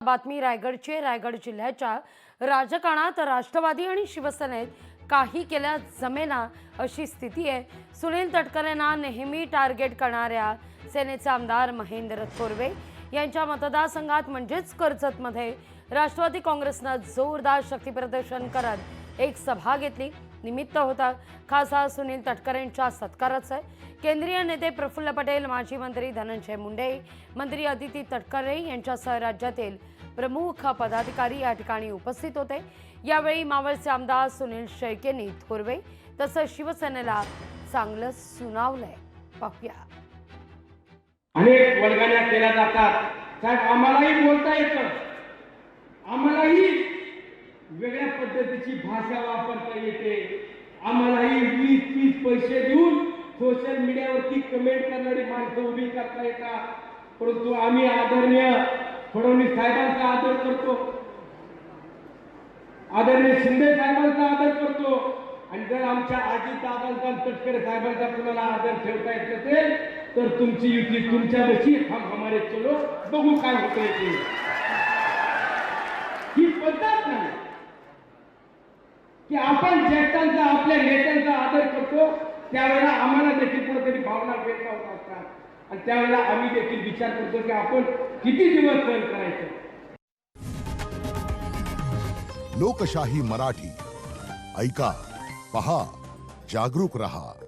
बातमी रायगडची. रायगड जिल्ह्याच्या राजकारणात राष्ट्रवादी आणि शिवसेनेत काही केल्या जमेना अशी स्थिती आहे. सुनील तटकरेंना नेहमी टार्गेट करणाऱ्या सेनेचे आमदार महेंद्र थोरवे यांच्या मतदारसंघात म्हणजेच कर्जतमध्ये राष्ट्रवादी काँग्रेसनं जोरदार शक्तीप्रदर्शन करत एक सभा घेतली. निमित्त होता खासदार सुनील तटकरेंच्या सत्काराचं. केंद्रीय नेते प्रफुल्ल पटेल, माजी मंत्री धनंजय मुंडे, मंत्री अदिती तटकरे यांच्यासह राज्यातील प्रमुख पदाधिकारी या ठिकाणी उपस्थित होते. यावेळी मावळचे आमदार सुनील शेळकेंनी थोरवे तसंच शिवसेनेला चांगलं सुनावलंय. पाहूया. अनेक वल्गण्या केल्या जातात. साहेब, आम्हालाही बोलता येतं, आम्हालाही वेगळ्या पद्धतीची भाषा वापरता येते, आम्हालाही 20-30 पैसे देऊन सोशल मीडियावरती कमेंट करणारी माणसं उभी करता येतात. परंतु आम्ही आदरणीय फडणवीस साहेबांचा आदर करतो, आदरणीय शिंदे साहेबांचा आदर करतो. आणि जर आमच्या अजितदादांचा, तटकरे साहेबांचा कुणाला आदर ठेवता येत नसेल तर तुमची युती तुमच्या बशी, हम हमारे चलो, बघू काय होतंय ते. ही पद्धत नाही की आपण ज्येष्ठांचा, आपल्या नेत्यांचा आदर करतो त्यावेळेला आम्हाला देखील कुठेतरी भावना भेदभाव असतात आणि त्यावेळेला आम्ही देखील विचार करतो की आपण किती दिवस सहन करायचं. लोकशाही मराठी ऐका, पहा, जागरूक रहा.